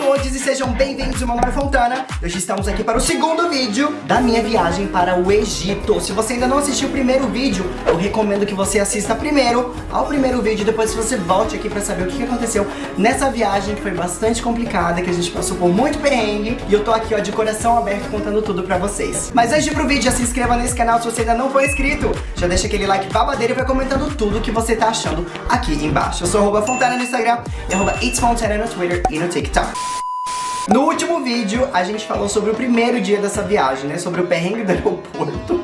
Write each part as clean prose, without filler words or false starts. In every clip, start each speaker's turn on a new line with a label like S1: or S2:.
S1: todos e sejam bem-vindos, meu nome é Fontana. Hoje estamos aqui para o segundo vídeo da minha viagem para o Egito. Se você ainda não assistiu o primeiro vídeo, eu recomendo que você assista primeiro ao primeiro vídeo, depois você volte aqui para saber o que aconteceu nessa viagem que foi bastante complicada, que a gente passou por muito perrengue. E eu tô aqui, ó, de coração aberto contando tudo pra vocês. Mas antes de ir pro vídeo, já se inscreva nesse canal se você ainda não for inscrito. Já deixa aquele like babadeiro e vai comentando tudo que você tá achando aqui embaixo. Eu sou @Fontana no Instagram e @It'sFontana no Twitter e no TikTok. No último vídeo, a gente falou sobre o primeiro dia dessa viagem, né? Sobre o perrengue do aeroporto.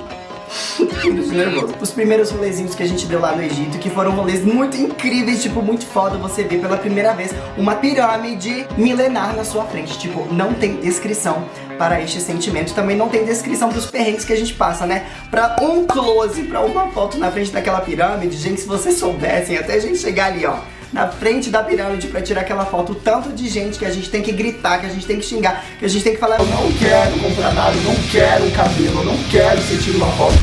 S1: Nervoso. Os primeiros rolezinhos que a gente deu lá no Egito, que foram rolês muito incríveis, tipo, muito foda você ver pela primeira vez uma pirâmide milenar na sua frente. Tipo, não tem descrição para este sentimento. Também não tem descrição dos perrengues que a gente passa, né? Pra um close, pra uma foto na frente daquela pirâmide, gente, se vocês soubessem, até a gente chegar ali, ó, na frente da pirâmide pra tirar aquela foto, o tanto de gente que a gente tem que gritar, que a gente tem que xingar, que a gente tem que falar: eu não quero comprar nada, eu não quero um cabelo, eu não quero que você tire uma foto.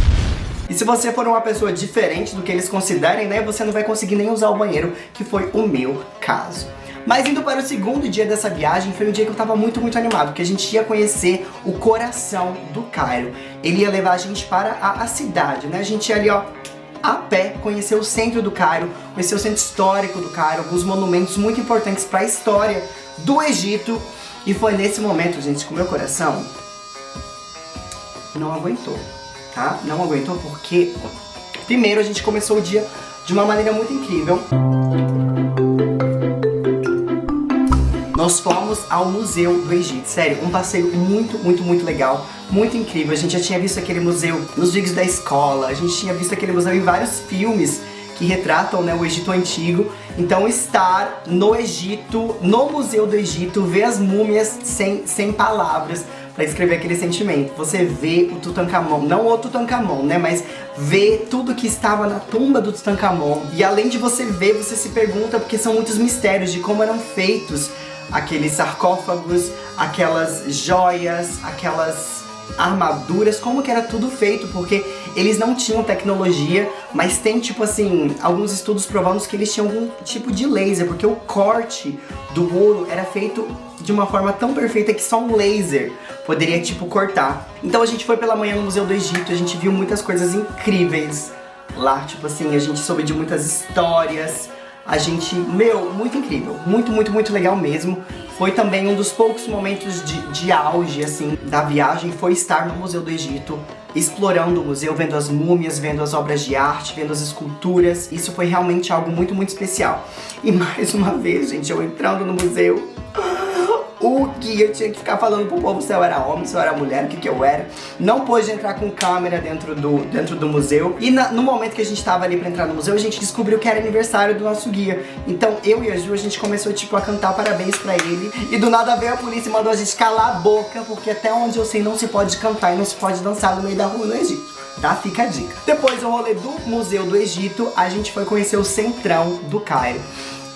S1: E se você for uma pessoa diferente do que eles considerem, né, você não vai conseguir nem usar o banheiro, que foi o meu caso. Mas indo para o segundo dia dessa viagem, foi um dia que eu tava muito animado, porque a gente ia conhecer o coração do Cairo. Ele ia levar a gente para a cidade, né, a gente ia ali, ó, a pé, conhecer o centro do Cairo, conhecer o centro histórico do Cairo, alguns monumentos muito importantes para a história do Egito. E foi nesse momento, gente, que o meu coração não aguentou, tá? Não aguentou porque, primeiro, a gente começou o dia de uma maneira muito incrível. Nós fomos ao Museu do Egito, sério, um passeio muito legal, muito incrível. A gente já tinha visto aquele museu nos vídeos da escola, a gente tinha visto aquele museu em vários filmes que retratam, né, o Egito Antigo. Então estar no Egito, no Museu do Egito, ver as múmias sem palavras pra escrever aquele sentimento. Você vê o Tutankhamon, não o Tutankhamon, né, mas vê tudo que estava na tumba do Tutankhamon. E além de você ver, você se pergunta, porque são muitos mistérios de como eram feitos aqueles sarcófagos, aquelas joias, aquelas armaduras, como que era tudo feito, porque eles não tinham tecnologia, mas tem, tipo assim, alguns estudos provando que eles tinham algum tipo de laser, porque o corte do ouro era feito de uma forma tão perfeita que só um laser poderia, tipo, cortar. Então a gente foi pela manhã no Museu do Egito, a gente viu muitas coisas incríveis lá, tipo assim, a gente soube de muitas histórias. A gente, muito incrível, muito legal mesmo. Foi também um dos poucos momentos de auge, assim, da viagem, foi estar no Museu do Egito, explorando o museu, vendo as múmias, vendo as obras de arte, vendo as esculturas. Isso foi realmente algo muito especial. E mais uma vez, gente, eu entrando no museu, o guia tinha que ficar falando pro povo se eu era homem, se eu era mulher, o que eu era. Não pôde entrar com câmera dentro do museu. E no momento que a gente tava ali pra entrar no museu, a gente descobriu que era aniversário do nosso guia. Então eu e a Ju, a gente começou, tipo, a cantar parabéns pra ele. E do nada veio a polícia e mandou a gente calar a boca, porque até onde eu sei não se pode cantar e não se pode dançar no meio da rua no Egito. Tá? Fica a dica. Depois do rolê do Museu do Egito, a gente foi conhecer o centrão do Cairo.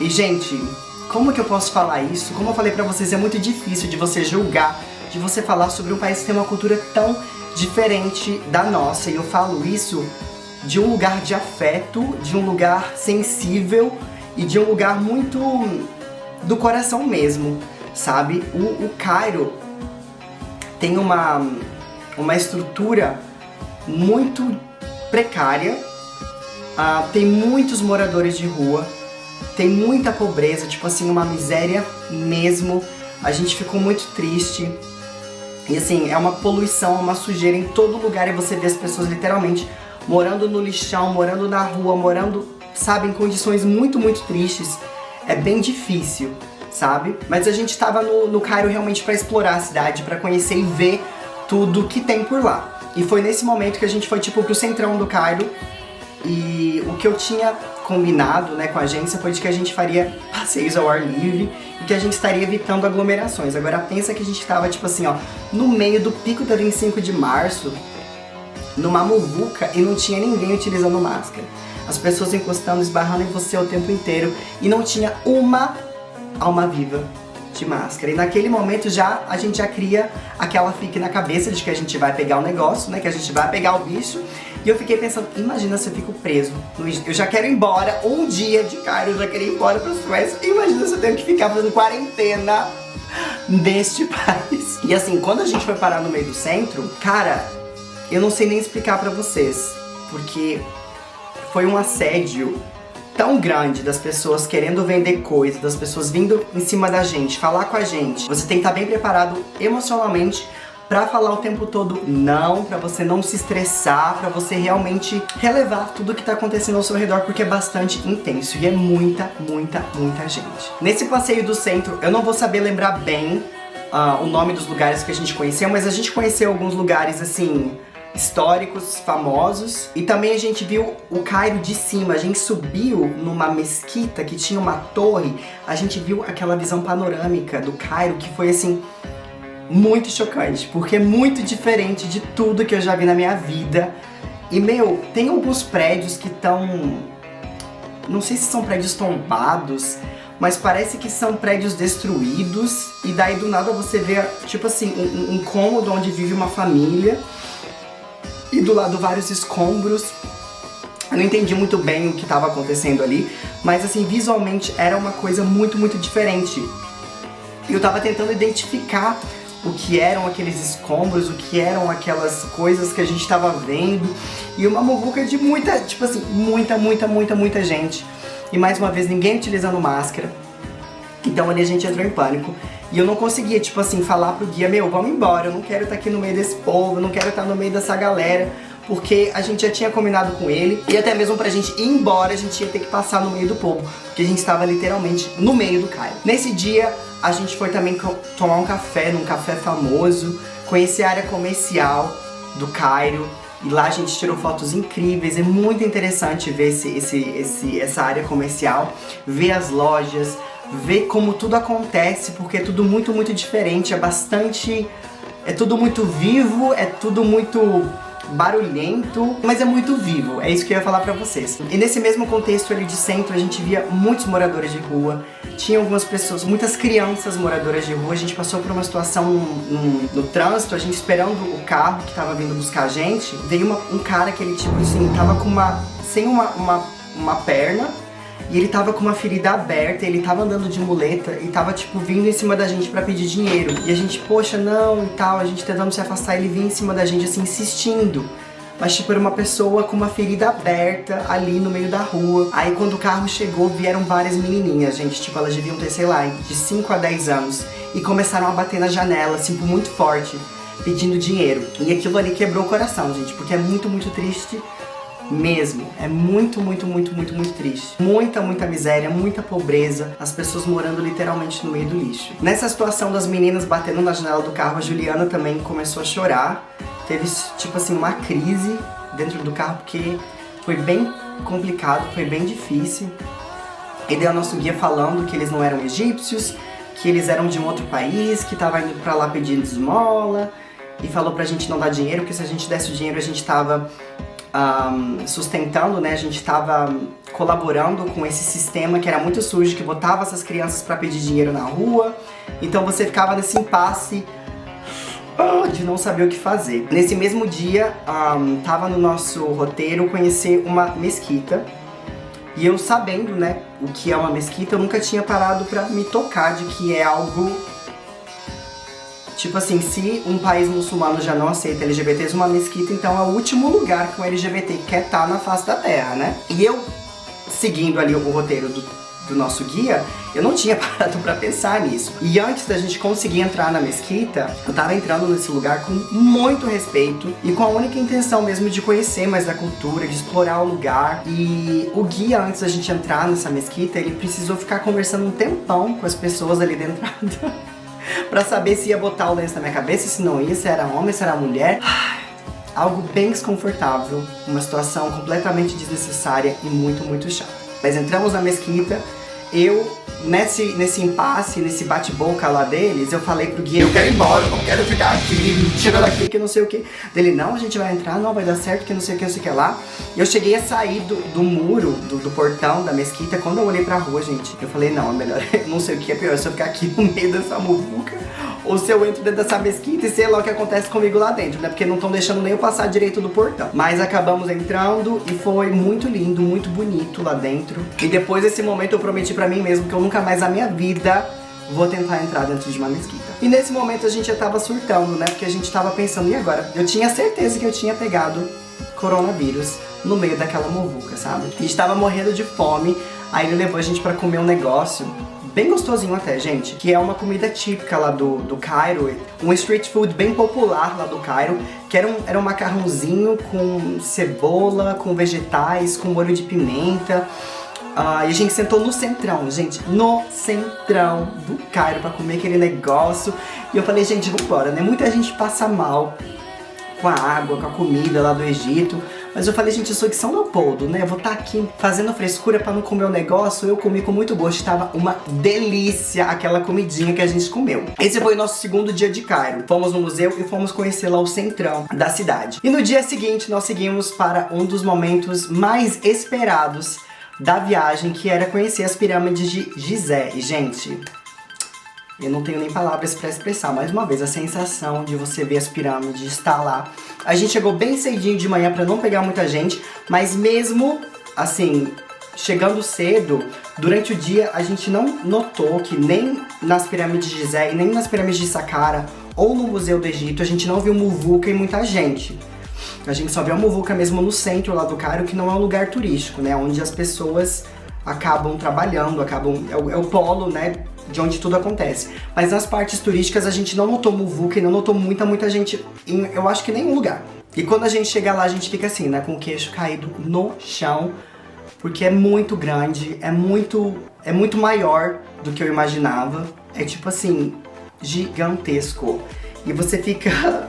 S1: E, gente, como que eu posso falar isso? Como eu falei pra vocês, é muito difícil de você julgar, de você falar sobre um país que tem uma cultura tão diferente da nossa. E eu falo isso de um lugar de afeto, de um lugar sensível e de um lugar muito do coração mesmo, sabe? O Cairo tem uma estrutura muito precária, tem muitos moradores de rua, tem muita pobreza, tipo assim, uma miséria mesmo. A gente ficou muito triste. E assim, é uma poluição, uma sujeira em todo lugar. E você vê as pessoas literalmente morando no lixão, morando na rua, morando, sabe, em condições muito tristes. É bem difícil, sabe? Mas a gente tava no Cairo realmente pra explorar a cidade, pra conhecer e ver tudo que tem por lá. E foi nesse momento que a gente foi, tipo, pro centrão do Cairo. E o que eu tinha combinado, né, com a agência foi de que a gente faria passeios ao ar livre e que a gente estaria evitando aglomerações. Agora pensa que a gente tava, tipo assim, ó, no meio do pico da 25 de março, numa muvuca, e não tinha ninguém utilizando máscara. As pessoas encostando, esbarrando em você o tempo inteiro e não tinha uma alma viva de máscara. E naquele momento a gente já cria aquela fique na cabeça de que a gente vai pegar o negócio, né, que a gente vai pegar o bicho. E eu fiquei pensando, imagina se eu fico preso no Egito. Eu já quero ir embora, um dia de Cairo, eu já queria ir embora pra Suécia. Imagina se eu tenho que ficar fazendo quarentena neste país. E assim, quando a gente foi parar no meio do centro, cara, eu não sei nem explicar pra vocês, porque foi um assédio tão grande das pessoas querendo vender coisas, das pessoas vindo em cima da gente, falar com a gente. Você tem que estar bem preparado emocionalmente pra falar o tempo todo não, pra você não se estressar, pra você realmente relevar tudo que tá acontecendo ao seu redor, porque é bastante intenso e é muita, muita, muita gente. Nesse passeio do centro, eu não vou saber lembrar bem o nome dos lugares que a gente conheceu, mas a gente conheceu alguns lugares assim históricos, famosos, e também a gente viu o Cairo de cima. A gente subiu numa mesquita que tinha uma torre, a gente viu aquela visão panorâmica do Cairo, que foi assim muito chocante, porque é muito diferente de tudo que eu já vi na minha vida. E meu, tem alguns prédios que estão, não sei se são prédios tombados, mas parece que são prédios destruídos, e daí do nada você vê, tipo assim, um cômodo onde vive uma família, e do lado vários escombros. Eu não entendi muito bem o que estava acontecendo ali, mas assim, visualmente era uma coisa muito, muito diferente. E eu tava tentando identificar o que eram aqueles escombros, o que eram aquelas coisas que a gente tava vendo. E uma muvuca de muita, tipo assim, muita gente. E mais uma vez, ninguém utilizando máscara. Então ali a gente entrou em pânico. E eu não conseguia, tipo assim, falar pro guia, meu, vamos embora, eu não quero estar aqui no meio desse povo, eu não quero estar no meio dessa galera, porque a gente já tinha combinado com ele, e até mesmo pra gente ir embora, a gente ia ter que passar no meio do povo, porque a gente estava literalmente no meio do Cairo. Nesse dia, a gente foi também tomar um café, num café famoso, conhecer a área comercial do Cairo, e lá a gente tirou fotos incríveis. É muito interessante ver essa área comercial, ver as lojas, ver como tudo acontece, porque é tudo muito, muito diferente, é tudo muito vivo, é tudo muito barulhento, mas é muito vivo, é isso que eu ia falar pra vocês. E nesse mesmo contexto ali de centro, a gente via muitos moradores de rua, tinha algumas pessoas, muitas crianças moradoras de rua. A gente passou por uma situação no trânsito, a gente esperando o carro que tava vindo buscar a gente, veio um cara que ele, tipo assim, tava com sem uma perna, e ele tava com uma ferida aberta, ele tava andando de muleta e tava, tipo, vindo em cima da gente pra pedir dinheiro. E a gente, poxa, não, e tal, a gente tentando se afastar, ele vinha em cima da gente, assim, insistindo. Mas, tipo, era uma pessoa com uma ferida aberta ali no meio da rua. Aí, quando o carro chegou, vieram várias menininhas, gente, tipo, elas deviam ter, sei lá, de 5 a 10 anos. E começaram a bater na janela, assim, muito forte, pedindo dinheiro. E aquilo ali quebrou o coração, gente, porque é muito, muito triste mesmo. É muito, muito, muito, muito, muito triste. Muita, muita miséria, muita pobreza, as pessoas morando literalmente no meio do lixo. Nessa situação das meninas batendo na janela do carro, a Juliana também começou a chorar. Teve, tipo assim, uma crise dentro do carro, porque foi bem complicado, foi bem difícil. E daí o nosso guia falando que eles não eram egípcios, que eles eram de um outro país, que tava indo pra lá pedindo esmola, e falou pra gente não dar dinheiro, porque se a gente desse o dinheiro a gente tava sustentando, né? A gente tava colaborando com esse sistema que era muito sujo, que botava essas crianças pra pedir dinheiro na rua. Então você ficava nesse impasse de não saber o que fazer. Nesse mesmo dia, tava no nosso roteiro conhecer uma mesquita. E eu sabendo, né, o que é uma mesquita, eu nunca tinha parado pra me tocar de que é algo... Tipo assim, se um país muçulmano já não aceita LGBTs, uma mesquita então é o último lugar que um LGBT quer estar na face da terra, né? E eu, seguindo ali o roteiro do nosso guia, eu não tinha parado pra pensar nisso. E antes da gente conseguir entrar na mesquita, eu tava entrando nesse lugar com muito respeito e com a única intenção mesmo de conhecer mais da cultura, de explorar o lugar. E o guia, antes da gente entrar nessa mesquita, ele precisou ficar conversando um tempão com as pessoas ali dentro pra saber se ia botar o lenço na minha cabeça, se não ia, se era homem, se era mulher. Algo bem desconfortável, uma situação completamente desnecessária e muito, muito chata. Mas entramos na mesquita, eu, nesse impasse, nesse bate-boca lá deles, eu falei pro guia, eu quero ir embora, eu não quero ficar aqui, tira daqui, que não sei o que. Dele, não, a gente vai entrar, não, vai dar certo, que não sei o que, não sei o que lá. E eu cheguei a sair do muro, do portão da mesquita. Quando eu olhei pra rua, gente, eu falei, não, é melhor, não sei o que é pior, se eu ficar aqui no meio dessa muvuca, ou se eu entro dentro dessa mesquita e sei lá o que acontece comigo lá dentro, né? Porque não estão deixando nem eu passar direito do portão. Mas acabamos entrando e foi muito lindo, muito bonito lá dentro. E depois desse momento eu prometi pra mim mesmo que eu nunca mais na minha vida vou tentar entrar dentro de uma mesquita. E nesse momento a gente já tava surtando, né? Porque a gente tava pensando, e agora? Eu tinha certeza que eu tinha pegado coronavírus no meio daquela muvuca, sabe? A gente tava morrendo de fome, aí ele levou a gente pra comer um negócio bem gostosinho até, gente, que é uma comida típica lá do Cairo, um street food bem popular lá do Cairo, que era um macarrãozinho com cebola, com vegetais, com molho de pimenta. E a gente sentou no centrão, gente, no centrão do Cairo pra comer aquele negócio. E eu falei, gente, vambora, né? Muita gente passa mal com a água, com a comida lá do Egito. Mas eu falei, gente, eu sou de São Leopoldo, né? Eu vou estar aqui fazendo frescura pra não comer o negócio. Eu comi com muito gosto, tava uma delícia aquela comidinha que a gente comeu. Esse foi o nosso segundo dia de Cairo. Fomos no museu e fomos conhecer lá o centrão da cidade. E no dia seguinte, nós seguimos para um dos momentos mais esperados da viagem, que era conhecer as pirâmides de Gizé. E, gente, eu não tenho nem palavras pra expressar, mais uma vez, a sensação de você ver as pirâmides, estar lá. A gente chegou bem cedinho de manhã pra não pegar muita gente, mas mesmo, assim, chegando cedo, durante o dia a gente não notou que nem nas pirâmides de Gizé e nem nas pirâmides de Saqqara ou no Museu do Egito a gente não viu muvuca e muita gente. A gente só viu a muvuca mesmo no centro lá do Cairo, que não é um lugar turístico, né? Onde as pessoas acabam trabalhando, é o polo, né? De onde tudo acontece. Mas nas partes turísticas a gente não notou muvuca e não notou muita gente em, eu acho que nenhum lugar. E quando a gente chega lá, a gente fica assim, né? Com o queixo caído no chão, porque é muito grande, é muito maior do que eu imaginava. É tipo assim, gigantesco. E você fica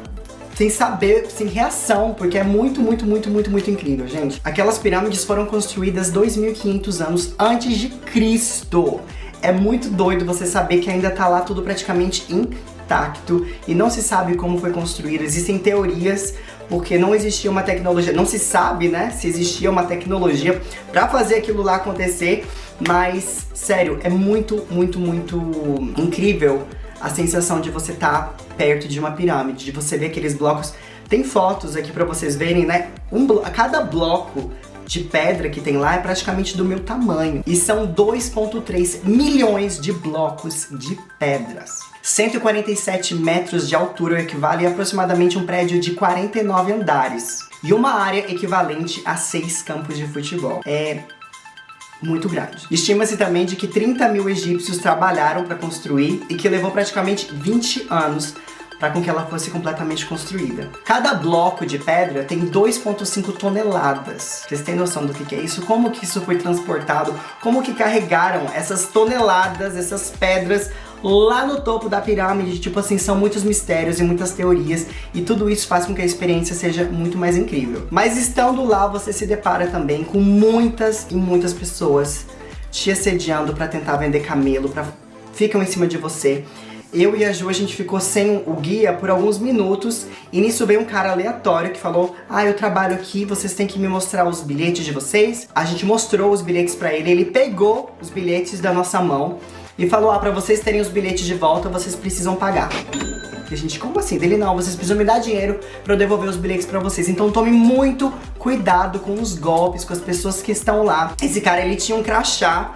S1: sem saber, sem reação, porque é muito incrível, gente. Aquelas pirâmides foram construídas 2.500 anos antes de Cristo. É muito doido você saber que ainda tá lá tudo praticamente intacto e não se sabe como foi construído. Existem teorias, porque não existia uma tecnologia, não se sabe, né, se existia uma tecnologia pra fazer aquilo lá acontecer, mas, sério, é muito incrível a sensação de você estar perto de uma pirâmide, de você ver aqueles blocos. Tem fotos aqui pra vocês verem, né, cada bloco de pedra que tem lá é praticamente do meu tamanho. E são 2,3 milhões de blocos de pedras. 147 metros de altura equivale a aproximadamente um prédio de 49 andares. E uma área equivalente a 6 campos de futebol. É muito grande. Estima-se também de que 30 mil egípcios trabalharam para construir e que levou praticamente 20 anos para com que ela fosse completamente construída. Cada bloco de pedra tem 2,5 toneladas. Vocês têm noção do que é isso? Como que isso foi transportado? Como que carregaram essas toneladas, essas pedras lá no topo da pirâmide? Tipo assim, são muitos mistérios e muitas teorias, e tudo isso faz com que a experiência seja muito mais incrível. Mas estando lá, você se depara também com muitas pessoas te assediando para tentar vender camelo, ficam em cima de você. Eu e a Ju, a gente ficou sem o guia por alguns minutos, e nisso veio um cara aleatório que falou: eu trabalho aqui, vocês têm que me mostrar os bilhetes de vocês. A gente mostrou os bilhetes pra ele, ele pegou os bilhetes da nossa mão e falou: pra vocês terem os bilhetes de volta, vocês precisam pagar. E a gente, como assim? Dele, não, vocês precisam me dar dinheiro pra eu devolver os bilhetes pra vocês. Então tome muito cuidado com os golpes, com as pessoas que estão lá. Esse cara, ele tinha um crachá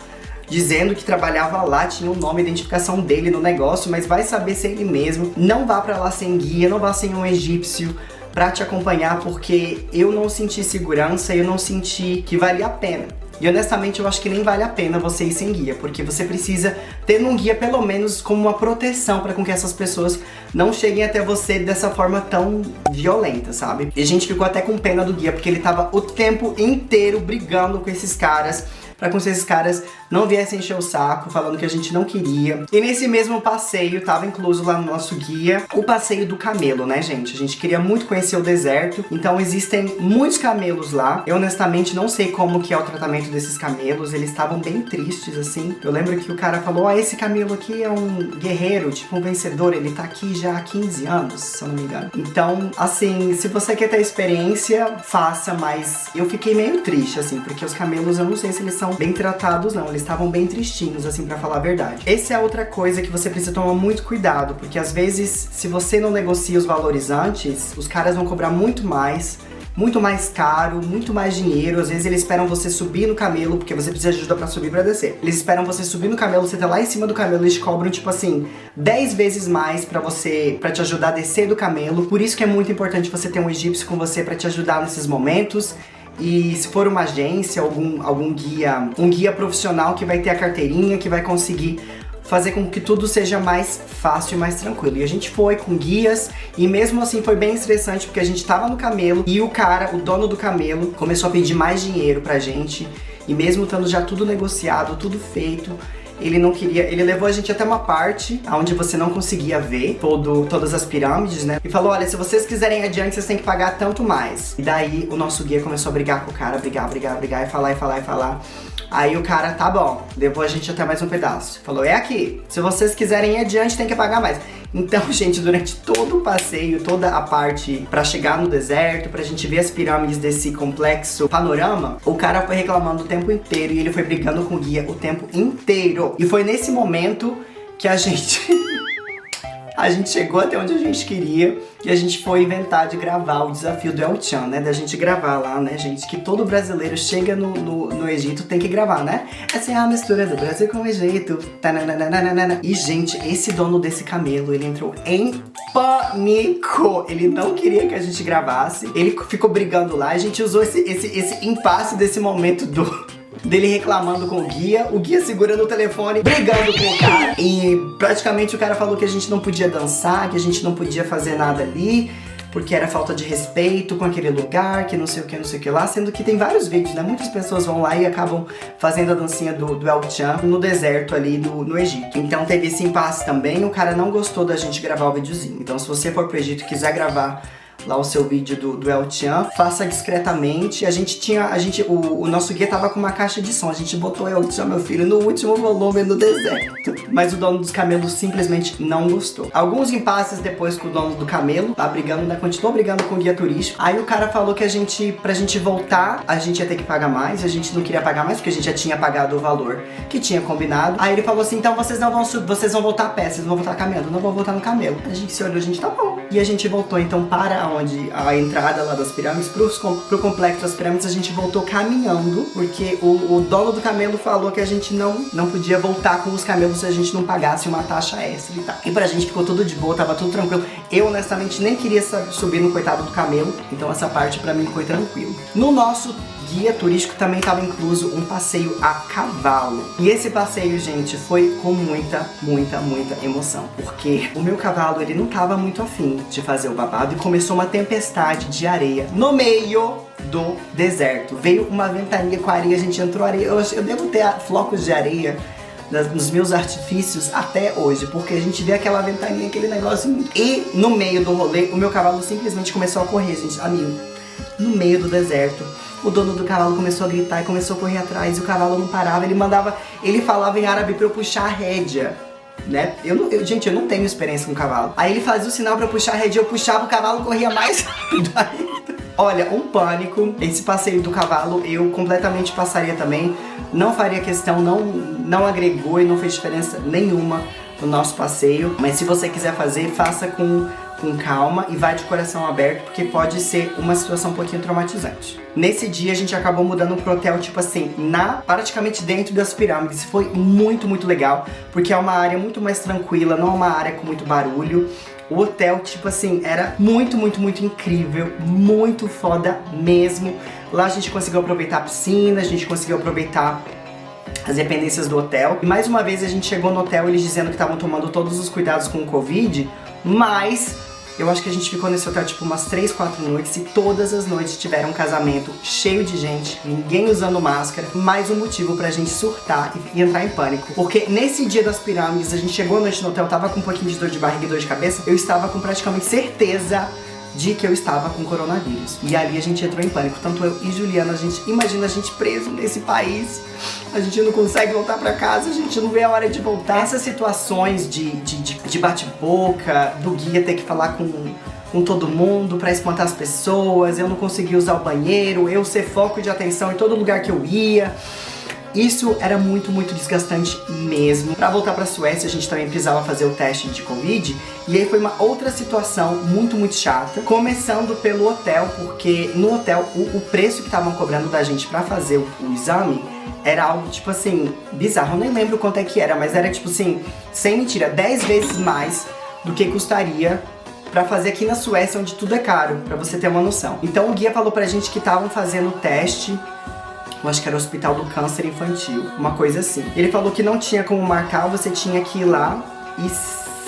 S1: dizendo que trabalhava lá, tinha o nome, a identificação dele no negócio, mas vai saber se é ele mesmo. Não vá pra lá sem guia, não vá sem um egípcio pra te acompanhar, porque eu não senti segurança, eu não senti que valia a pena. E honestamente eu acho que nem vale a pena você ir sem guia, porque você precisa ter um guia pelo menos como uma proteção para com que essas pessoas não cheguem até você dessa forma tão violenta, sabe? E a gente ficou até com pena do guia, porque ele tava o tempo inteiro brigando com esses caras, pra que esses caras não viessem encher o saco, falando que a gente não queria. E nesse mesmo passeio, tava incluso lá no nosso guia, o passeio do camelo, né, gente? A gente queria muito conhecer o deserto, então existem muitos camelos lá. Eu honestamente não sei como que é o tratamento desses camelos, eles estavam bem tristes, assim. Eu lembro que o cara falou: esse camelo aqui é um guerreiro, tipo um vencedor, ele tá aqui já há 15 anos, se eu não me engano. Então, assim, se você quer ter experiência, faça, mas eu fiquei meio triste, assim, porque os camelos, eu não sei se eles são bem tratados, não. Eles estavam bem tristinhos, assim, pra falar a verdade. Essa é outra coisa que você precisa tomar muito cuidado, porque às vezes, se você não negocia os valores antes, os caras vão cobrar muito mais muito mais caro, muito mais dinheiro. Às vezes eles esperam você subir no camelo, porque você precisa de ajuda pra subir e pra descer. Eles esperam você subir no camelo, você tá lá em cima do camelo, eles cobram, tipo assim, 10 vezes mais pra te ajudar a descer do camelo. Por isso que é muito importante você ter um egípcio com você pra te ajudar nesses momentos. E se for uma agência, algum guia, um guia profissional que vai ter a carteirinha, que vai conseguir fazer com que tudo seja mais fácil e mais tranquilo. E a gente foi com guias e mesmo assim foi bem estressante porque a gente tava no camelo e o cara, o dono do camelo, começou a pedir mais dinheiro pra gente e mesmo estando já tudo negociado, tudo feito, ele não queria, ele levou a gente até uma parte onde você não conseguia ver todas as pirâmides, né? E falou, olha, se vocês quiserem ir adiante, vocês têm que pagar tanto mais. E daí o nosso guia começou a brigar com o cara, brigar, e falar. Aí o cara, tá bom, levou a gente até mais um pedaço. Falou, é aqui, se vocês quiserem ir adiante, tem que pagar mais. Então, gente, durante todo o passeio, toda a parte pra chegar no deserto, pra gente ver as pirâmides desse complexo panorama, o cara foi reclamando o tempo inteiro e ele foi brigando com o guia o tempo inteiro. E foi nesse momento que a gente chegou até onde a gente queria e a gente foi inventar de gravar o desafio do El Chan, né? Da gente gravar lá, né, gente? Que todo brasileiro chega no Egito tem que gravar, né? Essa é a mistura do Brasil com o Egito. E, gente, esse dono desse camelo, ele entrou em pânico. Ele não queria que a gente gravasse. Ele ficou brigando lá. A gente usou esse impasse desse momento dele reclamando com o guia segurando o telefone, brigando com o cara. E praticamente o cara falou que a gente não podia dançar, que a gente não podia fazer nada ali, porque era falta de respeito com aquele lugar, que não sei o que lá, sendo que tem vários vídeos, né? Muitas pessoas vão lá e acabam fazendo a dancinha do El Chan no deserto ali no Egito. Então teve esse impasse também, o cara não gostou da gente gravar o videozinho. Então se você for pro Egito e quiser gravar lá o seu vídeo do El Chan, faça discretamente. O nosso guia tava com uma caixa de som, a gente botou El Chan, meu filho, no último volume no deserto. Mas o dono dos camelos simplesmente não gostou. Alguns impasses depois com o dono do camelo, tá brigando, ainda continuou brigando com o guia turístico. Aí o cara falou que pra gente voltar, a gente ia ter que pagar mais, a gente não queria pagar mais, porque a gente já tinha pagado o valor que tinha combinado. Aí ele falou assim, então vocês não vão subir, vocês vão voltar a pé, vocês não vão voltar caminhando, não vão voltar no camelo. A gente se olhou, a gente, tá bom. E a gente voltou então para onde a entrada lá das pirâmides, pro complexo das pirâmides, a gente voltou caminhando, porque o dono do camelo falou que a gente não podia voltar com os camelos se a gente não pagasse uma taxa extra e tal. E pra gente ficou tudo de boa, tava tudo tranquilo. Eu honestamente nem queria subir no coitado do camelo, então essa parte pra mim foi tranquilo. No nosso guia turístico também estava incluso um passeio a cavalo. E esse passeio, gente, foi com muita emoção. Porque o meu cavalo, ele não tava muito afim de fazer o babado e começou uma tempestade de areia no meio do deserto. Veio uma ventania com areia, a gente entrou areia. Eu devo ter flocos de areia nos meus artifícios até hoje, porque a gente vê aquela ventania, aquele negócio. E no meio do rolê, o meu cavalo simplesmente começou a correr, gente, amigo. No meio do deserto. O dono do cavalo começou a gritar e começou a correr atrás, e o cavalo não parava, ele falava em árabe pra eu puxar a rédea, né? Gente, eu não tenho experiência com cavalo. Aí ele fazia o sinal pra eu puxar a rédea, eu puxava, o cavalo corria mais rápido ainda. Olha, um pânico. Esse passeio do cavalo eu completamente passaria também. Não faria questão, não agregou e não fez diferença nenhuma no nosso passeio. Mas se você quiser fazer, faça com calma e vai de coração aberto, porque pode ser uma situação um pouquinho traumatizante. Nesse dia a gente acabou mudando pro hotel, tipo assim, praticamente dentro das pirâmides. Foi muito legal, porque é uma área muito mais tranquila, não é uma área com muito barulho. O hotel, tipo assim, era muito incrível, muito foda mesmo. Lá a gente conseguiu aproveitar a piscina, a gente conseguiu aproveitar as dependências do hotel. E mais uma vez a gente chegou no hotel, eles dizendo que estavam tomando todos os cuidados com o Covid, mas eu acho que a gente ficou nesse hotel tipo umas 3, 4 noites e todas as noites tiveram um casamento cheio de gente, ninguém usando máscara, mais um motivo pra gente surtar e entrar em pânico. Porque nesse dia das pirâmides, a gente chegou à noite no hotel, tava com um pouquinho de dor de barriga e dor de cabeça, eu estava com praticamente certeza de que eu estava com coronavírus. E ali a gente entrou em pânico, tanto eu e Juliana. Imagina a gente preso nesse país, a gente não consegue voltar pra casa, a gente não vê a hora de voltar. Essas situações de bate-boca, do guia ter que falar com todo mundo pra espantar as pessoas, eu não conseguia usar o banheiro, eu ser foco de atenção em todo lugar que eu ia. Isso era muito, muito desgastante mesmo. Pra voltar pra Suécia, a gente também precisava fazer o teste de Covid. E aí foi uma outra situação muito, muito chata. Começando pelo hotel, porque no hotel o preço que estavam cobrando da gente pra fazer o exame era algo, tipo assim, bizarro. Eu nem lembro quanto é que era, mas era tipo assim, sem mentira, 10 vezes mais do que custaria pra fazer aqui na Suécia, onde tudo é caro, pra você ter uma noção. Então o guia falou pra gente que estavam fazendo o teste, eu acho que era o Hospital do Câncer Infantil, uma coisa assim. Ele falou que não tinha como marcar, você tinha que ir lá e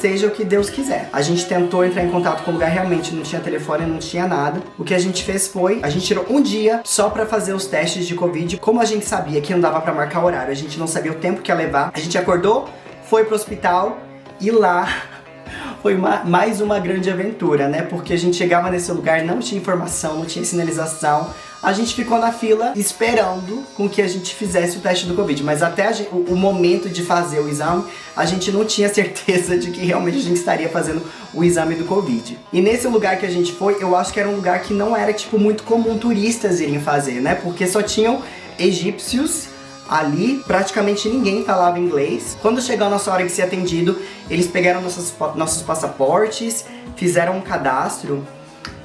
S1: seja o que Deus quiser. A gente tentou entrar em contato com o lugar, realmente não tinha telefone, não tinha nada. O que a gente fez foi, a gente tirou um dia só pra fazer os testes de Covid. Como a gente sabia que não dava pra marcar horário, a gente não sabia o tempo que ia levar, a gente acordou, foi pro hospital e lá foi mais uma grande aventura, né? Porque a gente chegava nesse lugar, não tinha informação, não tinha sinalização. A gente ficou na fila esperando com que a gente fizesse o teste do Covid. Mas até o momento de fazer o exame, a gente não tinha certeza de que realmente a gente estaria fazendo o exame do Covid. E nesse lugar que a gente foi, eu acho que era um lugar que não era, tipo, muito comum turistas irem fazer, né? Porque só tinham egípcios ali, praticamente ninguém falava inglês. Quando chegou a nossa hora de ser atendido, eles pegaram nossos passaportes, fizeram um cadastro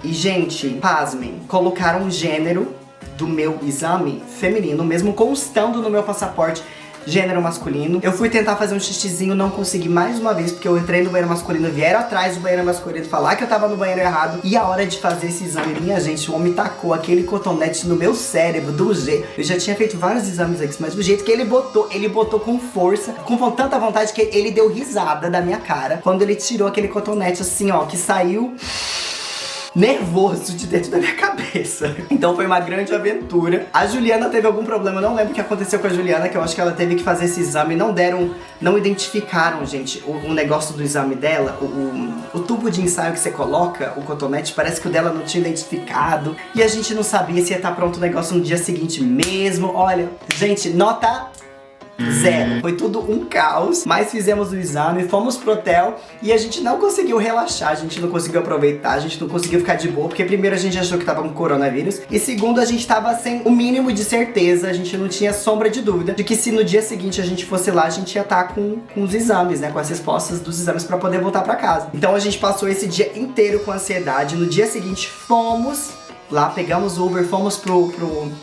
S1: e, gente, pasmem, colocaram o gênero do meu exame feminino, mesmo constando no meu passaporte gênero masculino. Eu fui tentar fazer um xixizinho, não consegui mais uma vez, porque eu entrei no banheiro masculino, vieram atrás do banheiro masculino falar que eu tava no banheiro errado. E a hora de fazer esse exame, minha gente, o homem tacou aquele cotonete no meu cérebro, do jeito... Eu já tinha feito vários exames aqui, mas do jeito que ele botou com força, com tanta vontade que ele deu risada da minha cara quando ele tirou aquele cotonete assim, ó, que saiu nervoso de dentro da minha cabeça. Então foi uma grande aventura. A Juliana teve algum problema, eu não lembro o que aconteceu com a Juliana, que eu acho que ela teve que fazer esse exame. Não identificaram, gente, o negócio do exame dela. O tubo de ensaio que você coloca, o cotonete, parece que o dela não tinha identificado. E a gente não sabia se ia estar pronto o negócio no dia seguinte mesmo. Olha, gente, nota 0. Foi tudo um caos, mas fizemos o exame, fomos pro hotel e a gente não conseguiu relaxar, a gente não conseguiu aproveitar, a gente não conseguiu ficar de boa, porque primeiro a gente achou que tava com coronavírus e segundo a gente tava sem o mínimo de certeza, a gente não tinha sombra de dúvida de que se no dia seguinte a gente fosse lá, a gente ia estar com os exames, né, com as respostas dos exames pra poder voltar pra casa. Então a gente passou esse dia inteiro com ansiedade, no dia seguinte fomos lá, pegamos o Uber, fomos pro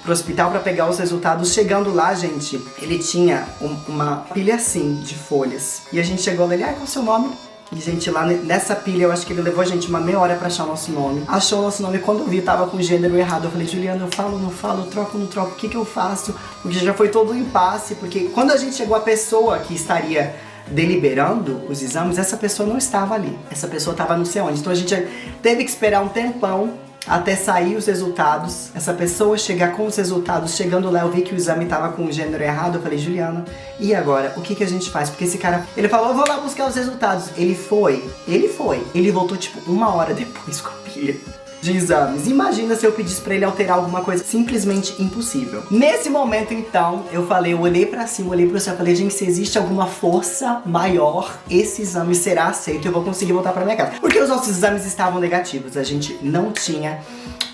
S1: hospital pra pegar os resultados. Chegando lá, gente, ele tinha uma pilha assim de folhas. E a gente chegou lá, ele, qual é o seu nome? E, gente, lá nessa pilha, eu acho que ele levou a gente uma meia hora pra achar o nosso nome. Achou o nosso nome, quando eu vi, tava com o gênero errado. Eu falei, Juliana, eu falo, não falo, eu troco, não troco, o que eu faço? Porque já foi todo um impasse, porque quando a gente chegou, a pessoa que estaria deliberando os exames, essa pessoa não estava ali. Essa pessoa tava não sei onde. Então a gente teve que esperar um tempão até sair os resultados, essa pessoa chegar com os resultados. Chegando lá, eu vi que o exame tava com o gênero errado. Eu falei, Juliana, e agora? O que a gente faz? Porque esse cara, ele falou, eu vou lá buscar os resultados. Ele foi. Ele voltou tipo uma hora depois com a pilha de exames. Imagina se eu pedisse pra ele alterar alguma coisa, simplesmente impossível. Nesse momento, então, eu olhei pra cima, olhei pro céu, falei, gente, se existe alguma força maior, esse exame será aceito, eu vou conseguir voltar pra minha casa. Porque os nossos exames estavam negativos, a gente não tinha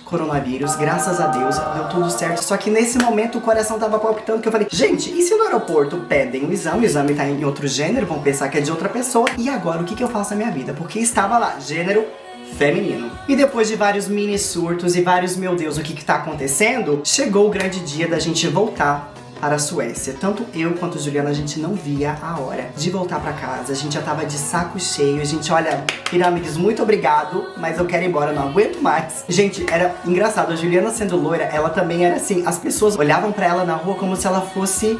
S1: coronavírus, graças a Deus, deu tudo certo. Só que nesse momento o coração tava palpitando, que eu falei, gente, e se no aeroporto pedem o exame tá em outro gênero, vão pensar que é de outra pessoa, e agora o que eu faço na minha vida? Porque estava lá, gênero feminino. E depois de vários mini surtos e vários, meu Deus, o que tá acontecendo? Chegou o grande dia da gente voltar para a Suécia. Tanto eu quanto a Juliana, a gente não via a hora de voltar pra casa. A gente já tava de saco cheio. A gente, olha, Pirâmides, muito obrigado, mas eu quero ir embora, não aguento mais. Gente, era engraçado. A Juliana, sendo loira, ela também era assim, as pessoas olhavam pra ela na rua como se ela fosse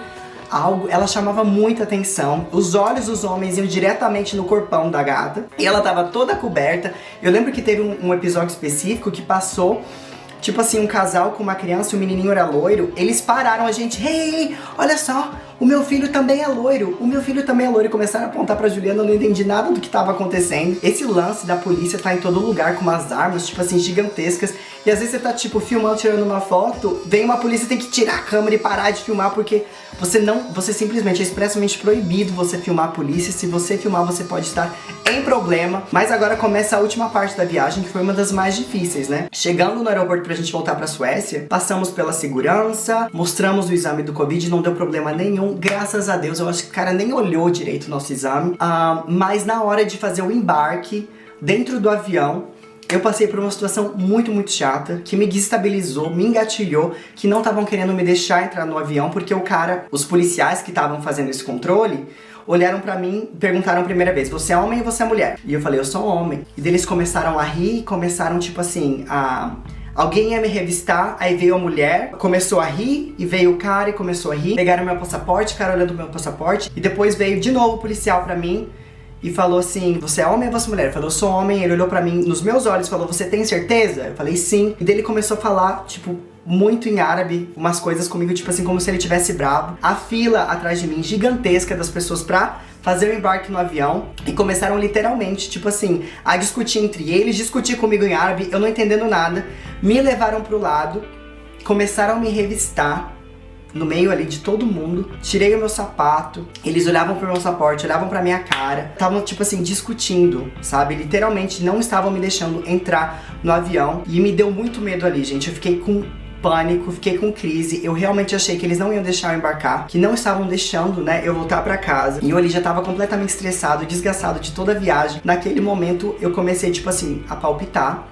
S1: algo, ela chamava muita atenção. Os olhos dos homens iam diretamente no corpão da gata. E ela tava toda coberta. Eu lembro que teve um episódio específico que passou, tipo assim, um casal com uma criança e o menininho era loiro. Eles pararam a gente, hey, olha só, o meu filho também é loiro, o meu filho também é loiro. E começaram a apontar pra Juliana, eu não entendi nada do que tava acontecendo. Esse lance da polícia tá em todo lugar com umas armas, tipo assim, gigantescas. E às vezes você tá, tipo, filmando, tirando uma foto, vem uma polícia, tem que tirar a câmera e parar de filmar, porque Você simplesmente é expressamente proibido você filmar a polícia. Se você filmar, você pode estar em problema. Mas agora começa a última parte da viagem, que foi uma das mais difíceis, né? Chegando no aeroporto pra gente voltar pra Suécia, passamos pela segurança, mostramos o exame do Covid, não deu problema nenhum, graças a Deus. Eu acho que o cara nem olhou direito o nosso exame. Mas na hora de fazer o embarque, dentro do avião, eu passei por uma situação muito, muito chata, que me desestabilizou, me engatilhou, que não estavam querendo me deixar entrar no avião, porque os policiais que estavam fazendo esse controle, olharam pra mim e perguntaram a primeira vez: você é homem ou você é mulher? E eu falei: eu sou homem. E daí eles começaram a rir, começaram tipo assim, alguém ia me revistar, aí veio a mulher, começou a rir, e veio o cara e começou a rir. Pegaram meu passaporte, o cara olhando meu passaporte, e depois veio de novo o policial pra mim, e falou assim: você é homem ou você é mulher? Eu falei: eu sou homem. Ele olhou pra mim nos meus olhos e falou: você tem certeza? Eu falei: sim. E daí ele começou a falar, tipo, muito em árabe, umas coisas comigo, tipo assim, como se ele tivesse bravo. A fila atrás de mim, gigantesca, das pessoas pra fazer o embarque no avião. E começaram literalmente, tipo assim, a discutir entre eles, discutir comigo em árabe, eu não entendendo nada. Me levaram pro lado, começaram a me revistar no meio ali de todo mundo. Tirei o meu sapato, eles olhavam pro meu passaporte, olhavam pra minha cara, estavam tipo assim, discutindo, sabe? Literalmente não estavam me deixando entrar no avião. E me deu muito medo ali, gente. Eu fiquei com pânico, fiquei com crise. Eu realmente achei que eles não iam deixar eu embarcar, que não estavam deixando, né, eu voltar pra casa. E eu ali já tava completamente estressado, desgastado de toda a viagem. Naquele momento eu comecei, tipo assim, a palpitar.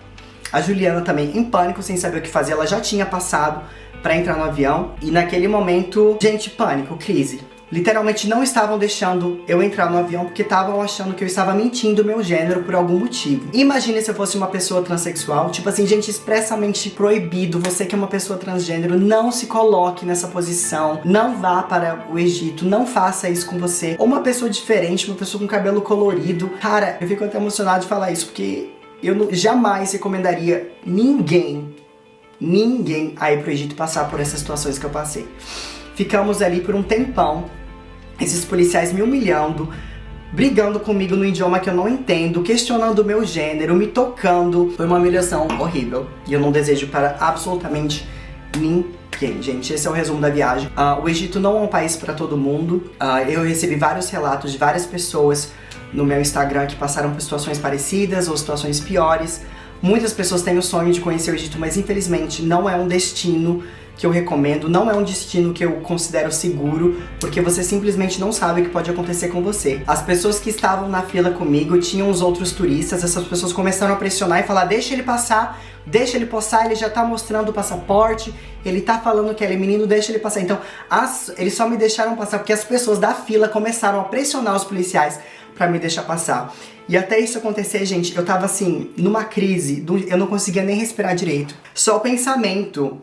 S1: A Juliana também em pânico, sem saber o que fazer. Ela já tinha passado pra entrar no avião. E naquele momento, gente, pânico, crise. Literalmente não estavam deixando eu entrar no avião porque estavam achando que eu estava mentindo o meu gênero por algum motivo. Imagine se eu fosse uma pessoa transexual, tipo assim, gente, expressamente proibido. Você que é uma pessoa transgênero, não se coloque nessa posição. Não vá para o Egito, não faça isso com você. Ou uma pessoa diferente, uma pessoa com cabelo colorido. Cara, eu fico até emocionado de falar isso, porque eu jamais recomendaria ninguém a ir pro Egito passar por essas situações que eu passei. Ficamos ali por um tempão, esses policiais me humilhando, brigando comigo no idioma que eu não entendo, questionando o meu gênero, me tocando. Foi uma humilhação horrível e eu não desejo para absolutamente ninguém, gente. Esse é o resumo da viagem. O Egito não é um país para todo mundo. Eu recebi vários relatos de várias pessoas no meu Instagram que passaram por situações parecidas ou situações piores. Muitas pessoas têm o sonho de conhecer o Egito, mas infelizmente não é um destino que eu recomendo, não é um destino que eu considero seguro, porque você simplesmente não sabe o que pode acontecer com você. As pessoas que estavam na fila comigo tinham os outros turistas, essas pessoas começaram a pressionar e falar: deixa ele passar, ele já tá mostrando o passaporte, ele tá falando que ele é menino, deixa ele passar. Então, eles só me deixaram passar porque as pessoas da fila começaram a pressionar os policiais pra me deixar passar. E até isso acontecer, gente, eu tava assim, numa crise, eu não conseguia nem respirar direito. Só o pensamento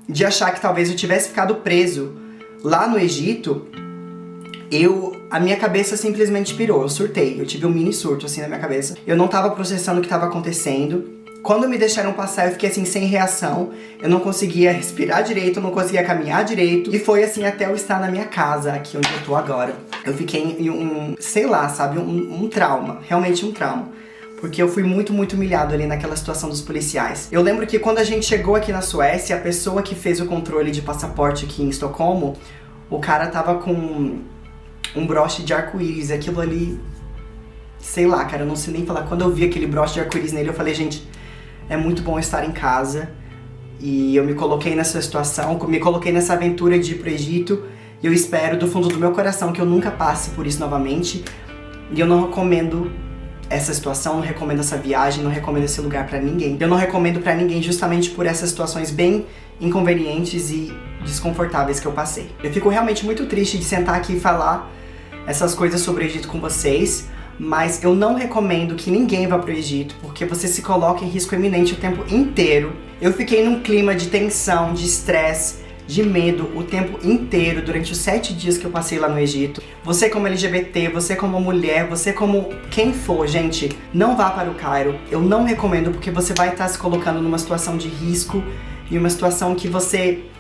S1: de achar que talvez eu tivesse ficado preso lá no Egito, a minha cabeça simplesmente pirou, eu surtei, eu tive um mini surto assim na minha cabeça. Eu não tava processando o que tava acontecendo. Quando me deixaram passar, eu fiquei assim, sem reação. Eu não conseguia respirar direito, eu não conseguia caminhar direito. E foi assim até eu estar na minha casa, aqui onde eu tô agora. Eu fiquei em sei lá, sabe, um trauma, realmente um trauma. Porque eu fui muito, muito humilhado ali naquela situação dos policiais. Eu lembro que quando a gente chegou aqui na Suécia, a pessoa que fez o controle de passaporte aqui em Estocolmo, o cara tava com um broche de arco-íris. Aquilo ali, sei lá, cara, eu não sei nem falar. Quando eu vi aquele broche de arco-íris nele, eu falei: gente, é muito bom estar em casa. E eu me coloquei nessa situação, me coloquei nessa aventura de ir pro Egito. E eu espero do fundo do meu coração que eu nunca passe por isso novamente. E eu não recomendo essa situação, não recomendo essa viagem, não recomendo esse lugar pra ninguém. Eu não recomendo pra ninguém justamente por essas situações bem inconvenientes e desconfortáveis que eu passei. Eu fico realmente muito triste de sentar aqui e falar essas coisas sobre o Egito com vocês, mas eu não recomendo que ninguém vá pro Egito, porque você se coloca em risco iminente o tempo inteiro. Eu fiquei num clima de tensão, de estresse, de medo o tempo inteiro, durante os 7 dias que eu passei lá no Egito. Você como LGBT, você como mulher, você como quem for, gente, não vá para o Cairo. Eu não recomendo, porque você vai estar se colocando numa situação de risco e uma situação que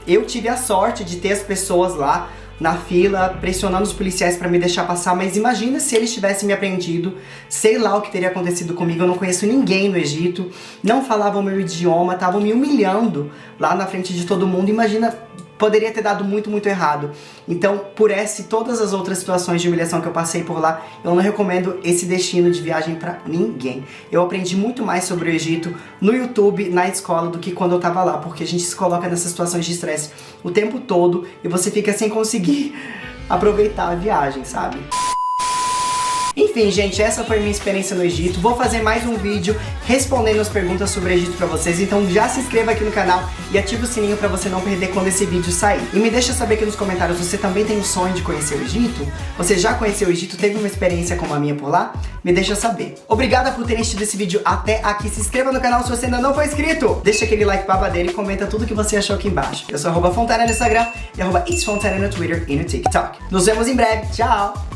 S1: eu tive a sorte de ter as pessoas lá na fila, pressionando os policiais pra me deixar passar, mas imagina se eles tivessem me apreendido, sei lá o que teria acontecido comigo. Eu não conheço ninguém no Egito, não falavam o meu idioma, estavam me humilhando lá na frente de todo mundo. Imagina poderia ter dado muito, muito errado. Então, por essa e todas as outras situações de humilhação que eu passei por lá, eu não recomendo esse destino de viagem pra ninguém. Eu aprendi muito mais sobre o Egito no YouTube, na escola, do que quando eu tava lá, porque a gente se coloca nessas situações de estresse o tempo todo e você fica sem conseguir aproveitar a viagem, sabe? Enfim, gente, essa foi a minha experiência no Egito. Vou fazer mais um vídeo respondendo as perguntas sobre o Egito pra vocês, então já se inscreva aqui no canal e ativa o sininho pra você não perder quando esse vídeo sair. E me deixa saber aqui nos comentários, você também tem o sonho de conhecer o Egito? Você já conheceu o Egito? Teve uma experiência como a minha por lá? Me deixa saber. Obrigada por terem assistido esse vídeo até aqui. Se inscreva no canal se você ainda não for inscrito. Deixa aquele like babadeiro e comenta tudo que você achou aqui embaixo. Eu sou @Fontana no Instagram e @It'sFontana no Twitter e no TikTok. Nos vemos em breve. Tchau!